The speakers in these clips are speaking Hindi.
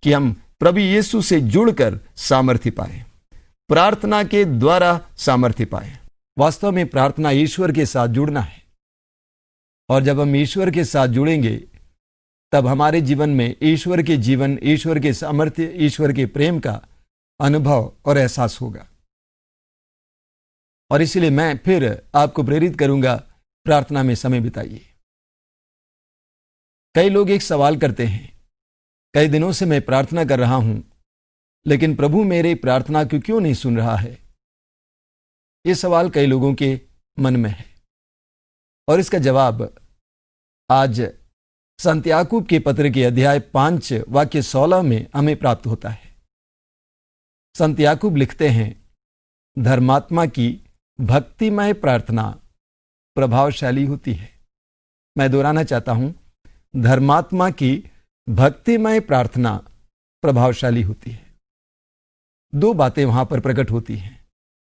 कि हम प्रभु यीशु से जुड़कर सामर्थ्य पाए, प्रार्थना के द्वारा सामर्थ्य पाए। वास्तव में प्रार्थना ईश्वर के साथ जुड़ना है, और जब हम ईश्वर के साथ जुड़ेंगे तब हमारे जीवन में ईश्वर के जीवन, ईश्वर के सामर्थ्य, ईश्वर के प्रेम का अनुभव और एहसास होगा। और इसलिए मैं फिर आपको प्रेरित करूंगा, प्रार्थना में समय बिताइए। कई लोग एक सवाल करते हैं, कई दिनों से मैं प्रार्थना कर रहा हूं, लेकिन प्रभु मेरे प्रार्थना को क्यों नहीं सुन रहा है? यह सवाल कई लोगों के मन में है, और इसका जवाब आज संत याकूब के पत्र के अध्याय 5 वाक्य 16 में हमें प्राप्त होता है। संत याकूब लिखते हैं, धर्मात्मा की भक्तिमय प्रार्थना प्रभावशाली होती है। मैं दोहराना चाहता हूं, धर्मात्मा की भक्तिमय प्रार्थना प्रभावशाली होती है। दो बातें वहां पर प्रकट होती हैं।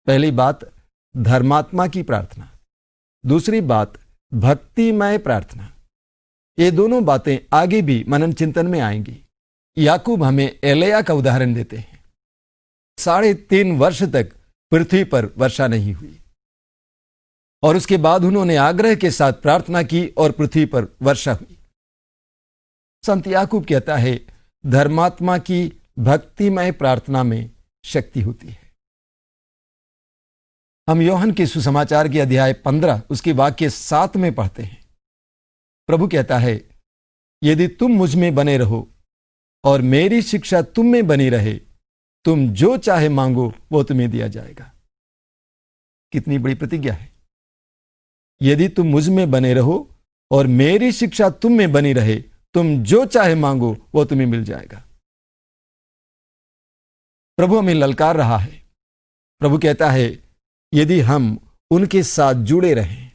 पहली बात धर्मात्मा की प्रार्थना, दूसरी बात भक्तिमय प्रार्थना। ये दोनों बातें आगे भी मनन चिंतन में आएंगी। याकूब हमें एलिया का उदाहरण देते हैं। 3.5 वर्ष तक पृथ्वी पर वर्षा नहीं हुई, और उसके बाद उन्होंने आग्रह के साथ प्रार्थना की और पृथ्वी पर वर्षा हुई। संत याकूब कहता है, धर्मात्मा की भक्तिमय प्रार्थना में शक्ति होती है। हम यूहन्ना के सुसमाचार के अध्याय 15 उसके वाक्य 7 में पढ़ते हैं। प्रभु कहता है, यदि तुम मुझ में बने रहो और मेरी शिक्षा तुम में बनी रहे, तुम जो चाहे मांगो वो तुम्हें दिया जाएगा। कितनी बड़ी प्रतिज्ञा है। यदि तुम मुझ में बने रहो और मेरी शिक्षा तुम में बनी रहे, तुम जो चाहे मांगो वो तुम्हें मिल जाएगा। प्रभु हमें ललकार रहा है। प्रभु कहता है, यदि हम उनके साथ जुड़े रहें,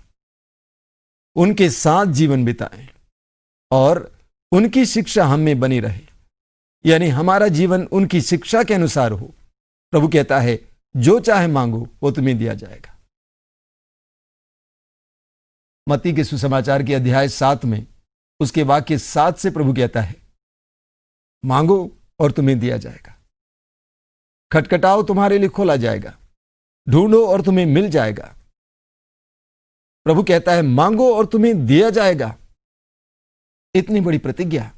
उनके साथ जीवन बिताएं और उनकी शिक्षा हम में बनी रहे, यानी हमारा जीवन उनकी शिक्षा के अनुसार हो, प्रभु कहता है जो चाहे मांगो वो तुम्हें दिया जाएगा। मत्ती के सुसमाचार के अध्याय 7 में उसके वाक्य 7 से प्रभु कहता है, मांगो और तुम्हें दिया जाएगा, खटखटाओ तुम्हारे लिए खोला जाएगा, ढूंढो और तुम्हें मिल जाएगा। प्रभु कहता है मांगो और तुम्हें दिया जाएगा। इतनी बड़ी प्रतिज्ञा।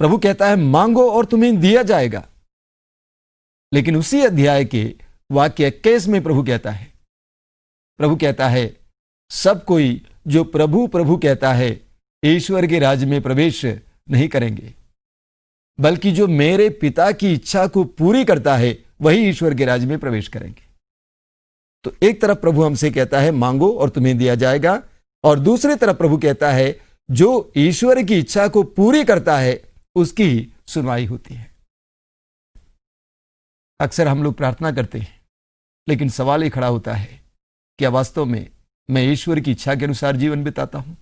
प्रभु कहता है मांगो और तुम्हें दिया जाएगा। लेकिन उसी अध्याय के वाक्य 21 में प्रभु कहता है सब कोई जो प्रभु प्रभु कहता है ईश्वर के राज्य में प्रवेश नहीं करेंगे, बल्कि जो मेरे पिता की इच्छा को पूरी करता है वही ईश्वर के राज्य में प्रवेश करेंगे। तो एक तरफ प्रभु हमसे कहता है मांगो और तुम्हें दिया जाएगा, और दूसरी तरफ प्रभु कहता है जो ईश्वर की इच्छा को पूरी करता है उसकी ही सुनवाई होती है। अक्सर हम लोग प्रार्थना करते हैं, लेकिन सवाल ये खड़ा होता है, क्या वास्तव में मैं ईश्वर की इच्छा के अनुसार जीवन बिताता हूं?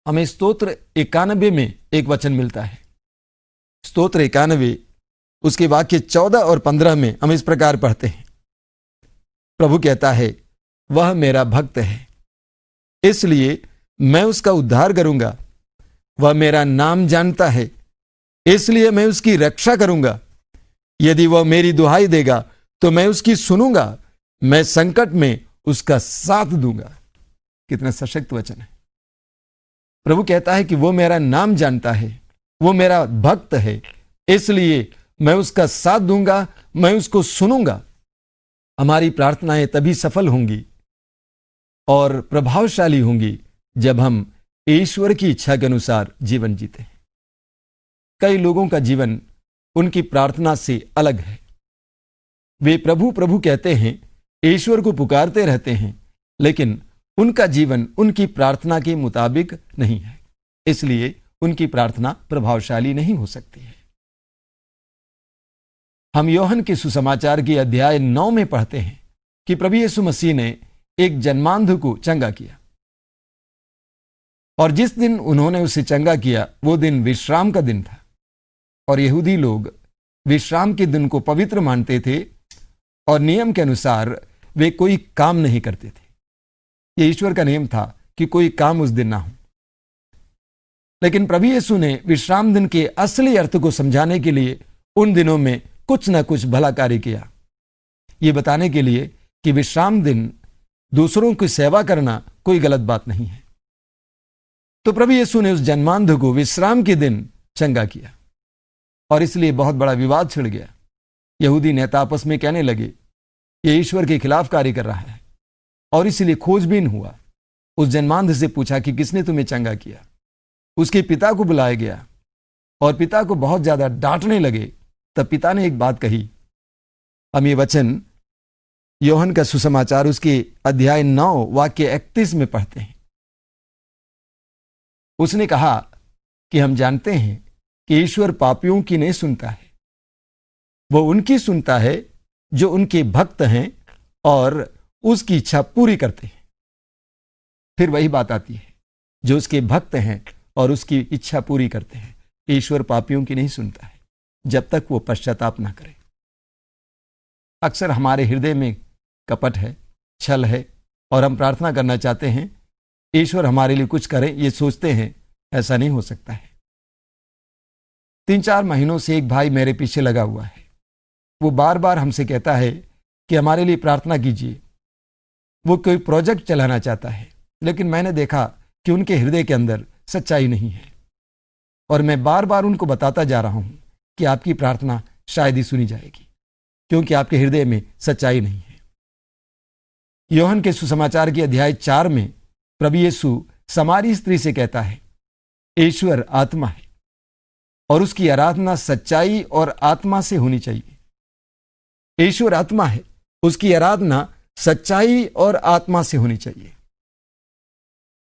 हमें स्तोत्र 91 में एक वचन मिलता है। स्तोत्र 91 उसके वाक्य 14 और 15 में हम इस प्रकार पढ़ते हैं। प्रभु कहता है वह मेरा भक्त है, इसलिए मैं उसका उद्धार करूंगा। वह मेरा नाम जानता है, इसलिए मैं उसकी रक्षा करूंगा। यदि वह मेरी दुहाई देगा तो मैं उसकी सुनूंगा, मैं संकट में उसका साथ दूंगा। कितना सशक्त वचन है। प्रभु कहता है कि वो मेरा नाम जानता है, वो मेरा भक्त है, इसलिए मैं उसका साथ दूंगा, मैं उसको सुनूंगा। हमारी प्रार्थनाएं तभी सफल होंगी और प्रभावशाली होंगी जब हम ईश्वर की इच्छा के अनुसार जीवन जीते हैं। कई लोगों का जीवन उनकी प्रार्थना से अलग है। वे प्रभु प्रभु कहते हैं, ईश्वर को पुकारते रहते हैं, लेकिन उनका जीवन उनकी प्रार्थना के मुताबिक नहीं है, इसलिए उनकी प्रार्थना प्रभावशाली नहीं हो सकती है। हम यूहन्ना के सुसमाचार के अध्याय 9 में पढ़ते हैं कि प्रभु यीशु मसीह ने एक जन्मांध को चंगा किया, और जिस दिन उन्होंने उसे चंगा किया वो दिन विश्राम का दिन था, और यहूदी लोग विश्राम के दिन को पवित्र मानते थे और नियम के अनुसार वे कोई काम नहीं करते थे। यह ईश्वर का नियम था कि कोई काम उस दिन ना हो। लेकिन प्रभु यीशु ने विश्राम दिन के असली अर्थ को समझाने के लिए उन दिनों में कुछ न कुछ भला कार्य किया, ये बताने के लिए कि विश्राम दिन दूसरों की सेवा करना कोई गलत बात नहीं है। तो प्रभु यीशु ने उस जन्मांध को विश्राम के दिन चंगा किया और इसलिए बहुत बड़ा विवाद छिड़ गया। यहूदी नेता आपस में कहने लगे ये ईश्वर के खिलाफ कार्य कर रहा है और इसलिए खोजबीन हुआ। उस जन्मांध से पूछा कि किसने तुम्हें चंगा किया। उसके पिता को बुलाया गया और पिता को बहुत ज्यादा डांटने लगे। तब पिता ने एक बात कही। हम ये वचन योहन का सुसमाचार उसके अध्याय 9 वाक्य 31 में पढ़ते हैं। उसने कहा कि हम जानते हैं कि ईश्वर पापियों की नहीं सुनता है, वो उनकी सुनता है जो उनके भक्त हैं और उसकी इच्छा पूरी करते हैं। फिर वही बात आती है, जो उसके भक्त हैं और उसकी इच्छा पूरी करते हैं। ईश्वर पापियों की नहीं सुनता है जब तक वो पश्चाताप ना करे। अक्सर हमारे हृदय में कपट है, छल है और हम प्रार्थना करना चाहते हैं ईश्वर हमारे लिए कुछ करे, ये सोचते हैं। ऐसा नहीं हो सकता है। 3-4 महीनों से एक भाई मेरे पीछे लगा हुआ है। वो बार बार हमसे कहता है कि हमारे लिए प्रार्थना कीजिए। वो कोई प्रोजेक्ट चलाना चाहता है, लेकिन मैंने देखा कि उनके हृदय के अंदर सच्चाई नहीं है और मैं बार बार उनको बताता जा रहा हूं कि आपकी प्रार्थना शायद ही सुनी जाएगी क्योंकि आपके हृदय में सच्चाई नहीं है। योहन के सुसमाचार के अध्याय 4 में प्रभु यीशु समारी स्त्री से कहता है ईश्वर आत्मा है और उसकी आराधना सच्चाई और आत्मा से होनी चाहिए। ईश्वर आत्मा है, उसकी आराधना सच्चाई और आत्मा से होनी चाहिए।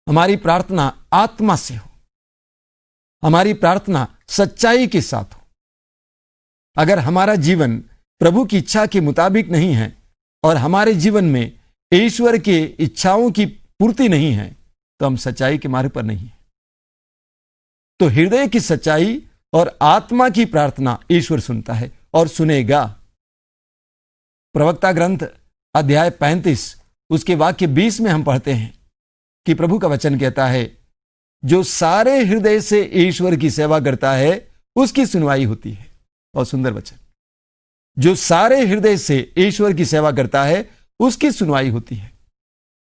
हमारी प्रार्थना आत्मा से हो, हमारी प्रार्थना सच्चाई के साथ हो। अगर हमारा जीवन प्रभु की इच्छा के मुताबिक नहीं है और हमारे जीवन में ईश्वर के इच्छाओं की पूर्ति नहीं है तो हम सच्चाई के मार्ग पर नहीं हैं। तो हृदय की सच्चाई और आत्मा की प्रार्थना ईश्वर सुनता है और सुनेगा। प्रवक्ता ग्रंथ अध्याय 35 उसके वाक्य 20 में हम पढ़ते हैं कि प्रभु का वचन कहता है जो सारे हृदय से ईश्वर की सेवा करता है उसकी सुनवाई होती है। और सुंदर वचन, जो सारे हृदय से ईश्वर की सेवा करता है उसकी सुनवाई होती है।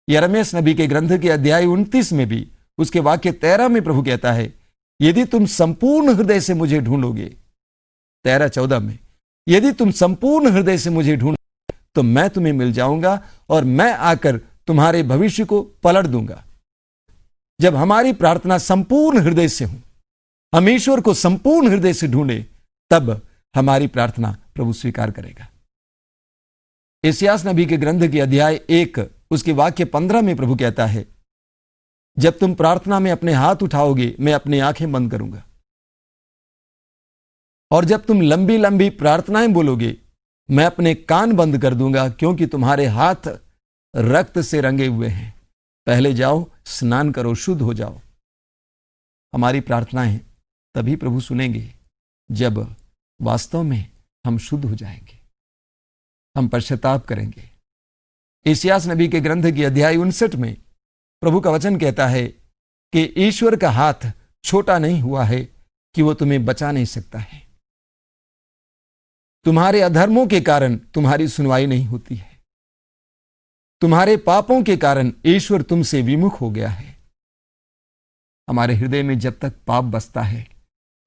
यिर्मयाह नबी के ग्रंथ के अध्याय 29 में भी उसके वाक्य 13 में प्रभु कहता है यदि तुम संपूर्ण हृदय से मुझे ढूंढोगे, 13-14 में, यदि तुम संपूर्ण हृदय से मुझे ढूंढोगे तो मैं तुम्हें मिल जाऊंगा और मैं आकर तुम्हारे भविष्य को पलट दूंगा। जब हमारी प्रार्थना संपूर्ण हृदय से हो, हम ईश्वर को संपूर्ण हृदय से ढूंढे, तब हमारी प्रार्थना प्रभु स्वीकार करेगा। यशायाह नबी के ग्रंथ के अध्याय 1 उसके वाक्य 15 में प्रभु कहता है जब तुम प्रार्थना में अपने हाथ उठाओगे मैं अपनी आंखें बंद करूंगा और जब तुम लंबी लंबी प्रार्थनाएं बोलोगे मैं अपने कान बंद कर दूंगा क्योंकि तुम्हारे हाथ रक्त से रंगे हुए हैं। पहले जाओ स्नान करो, शुद्ध हो जाओ। हमारी प्रार्थनाएं तभी प्रभु सुनेंगे जब वास्तव में हम शुद्ध हो जाएंगे, हम पश्चाताप करेंगे। यशायाह नबी के ग्रंथ के अध्याय 59 में प्रभु का वचन कहता है कि ईश्वर का हाथ छोटा नहीं हुआ है कि वो तुम्हें बचा नहीं सकता है। तुम्हारे अधर्मों के कारण तुम्हारी सुनवाई नहीं होती है, तुम्हारे पापों के कारण ईश्वर तुमसे विमुख हो गया है। हमारे हृदय में जब तक पाप बसता है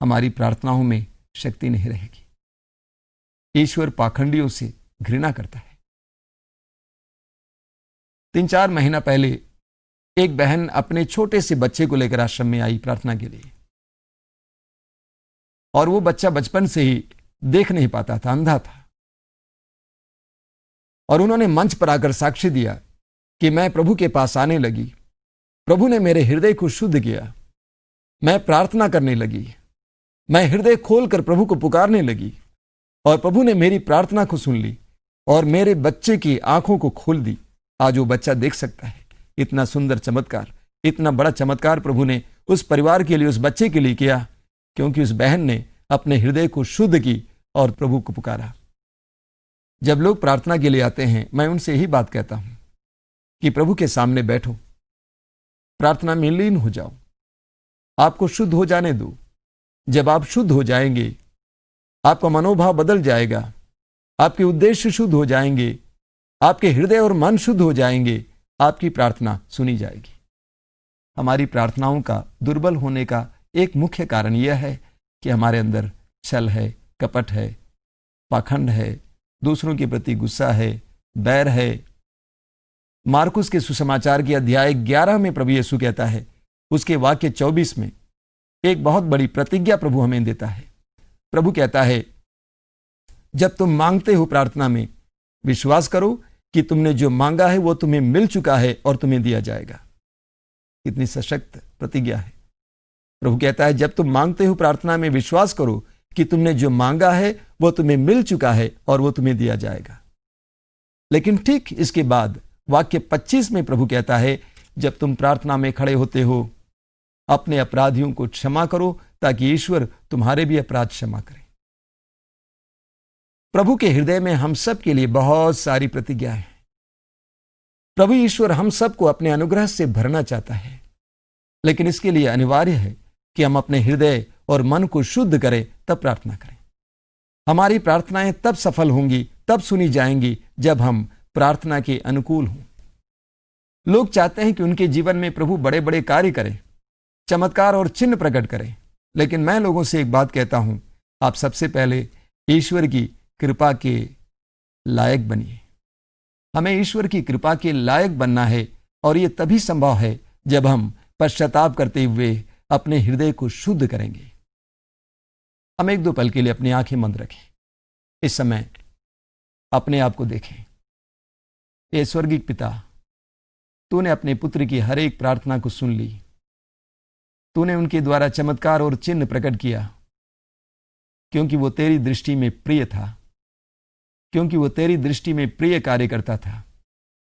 हमारी प्रार्थनाओं में शक्ति नहीं रहेगी। ईश्वर पाखंडियों से घृणा करता है। 3-4 महीना पहले एक बहन अपने छोटे से बच्चे को लेकर आश्रम में आई प्रार्थना के लिए और वो बच्चा बचपन से ही देख नहीं पाता था, अंधा था। और उन्होंने मंच पर आकर साक्ष्य दिया कि मैं प्रभु के पास आने लगी, प्रभु ने मेरे हृदय को शुद्ध किया, मैं प्रार्थना करने लगी, मैं हृदय खोलकर प्रभु को पुकारने लगी और प्रभु ने मेरी प्रार्थना को सुन ली और मेरे बच्चे की आंखों को खोल दी। आज वो बच्चा देख सकता है। इतना सुंदर चमत्कार, इतना बड़ा चमत्कार प्रभु ने उस परिवार के लिए, उस बच्चे के लिए किया क्योंकि उस बहन ने अपने हृदय को शुद्ध की और प्रभु को पुकारा। जब लोग प्रार्थना के लिए आते हैं मैं उनसे यही बात कहता हूं कि प्रभु के सामने बैठो, प्रार्थना में लीन हो जाओ, आपको शुद्ध हो जाने दो। जब आप शुद्ध हो जाएंगे, आपका मनोभाव बदल जाएगा, आपके उद्देश्य शुद्ध हो जाएंगे, आपके हृदय और मन शुद्ध हो जाएंगे, आपकी प्रार्थना सुनी जाएगी। हमारी प्रार्थनाओं का दुर्बल होने का एक मुख्य कारण यह है कि हमारे अंदर छल है, कपट है, पाखंड है, दूसरों के प्रति गुस्सा है, बैर है। मार्कुस के सुसमाचार के अध्याय 11 में प्रभु यीशु कहता है, उसके वाक्य 24 में एक बहुत बड़ी प्रतिज्ञा प्रभु हमें देता है। प्रभु कहता है, जब तुम मांगते हो प्रार्थना में, विश्वास करो कि तुमने जो मांगा है वो तुम्हें मिल चुका है और तुम्हें दिया जाएगा। कितनी सशक्त प्रतिज्ञा है। प्रभु कहता है, जब तुम मांगते हो प्रार्थना में, विश्वास करो कि तुमने जो मांगा है वो तुम्हें मिल चुका है और वो तुम्हें दिया जाएगा। लेकिन ठीक इसके बाद वाक्य 25 में प्रभु कहता है, जब तुम प्रार्थना में खड़े होते हो, अपने अपराधियों को क्षमा करो ताकि ईश्वर तुम्हारे भी अपराध क्षमा करे। प्रभु के हृदय में हम सब के लिए बहुत सारी प्रतिज्ञाएं हैं। प्रभु ईश्वर हम सबको अपने अनुग्रह से भरना चाहता है, लेकिन इसके लिए अनिवार्य है कि हम अपने हृदय और मन को शुद्ध करें, तब प्रार्थना करें। हमारी प्रार्थनाएं तब सफल होंगी, तब सुनी जाएंगी, जब हम प्रार्थना के अनुकूल हों। लोग चाहते हैं कि उनके जीवन में प्रभु बड़े बड़े कार्य करें, चमत्कार और चिन्ह प्रकट करें, लेकिन मैं लोगों से एक बात कहता हूं, आप सबसे पहले ईश्वर की कृपा के लायक बनिए। हमें ईश्वर की कृपा के लायक बनना है, और यह तभी संभव है जब हम पश्चाताप करते हुए अपने हृदय को शुद्ध करेंगे। हम एक दो पल के लिए अपनी आंखें बंद रखें। इस समय अपने आप को देखें। हे स्वर्गीय पिता, तूने अपने पुत्र की हर एक प्रार्थना को सुन ली। तूने उनके द्वारा चमत्कार और चिन्ह प्रकट किया, क्योंकि वो तेरी दृष्टि में प्रिय था, क्योंकि वो तेरी दृष्टि में प्रिय कार्य करता था।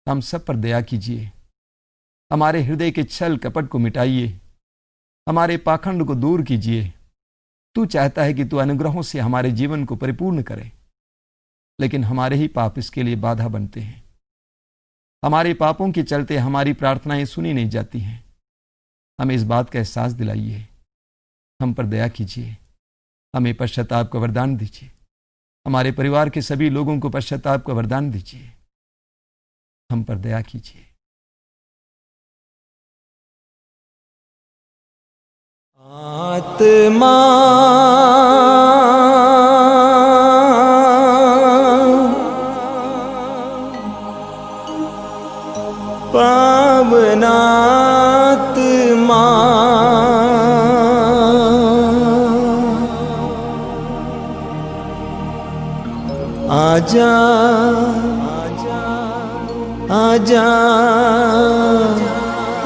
हम सब पर दया कीजिए। हमारे हृदय के छल कपट को मिटाइए, हमारे पाखंड को दूर कीजिए। तू चाहता है कि तू अनुग्रहों से हमारे जीवन को परिपूर्ण करे, लेकिन हमारे ही पाप इसके लिए बाधा बनते हैं। हमारे पापों के चलते हमारी प्रार्थनाएं सुनी नहीं जाती हैं। हमें इस बात का एहसास दिलाइए। हम पर दया कीजिए। हमें पश्चाताप का वरदान दीजिए। हमारे परिवार के सभी लोगों को पश्चाताप का वरदान दीजिए। हम पर दया कीजिए। आत्मा पावनात्मा आजा आजा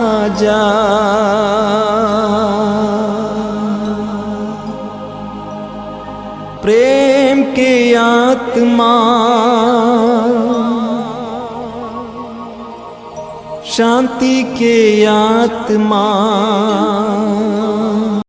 आजा प्रेम के आत्मा, शांति के आत्मा।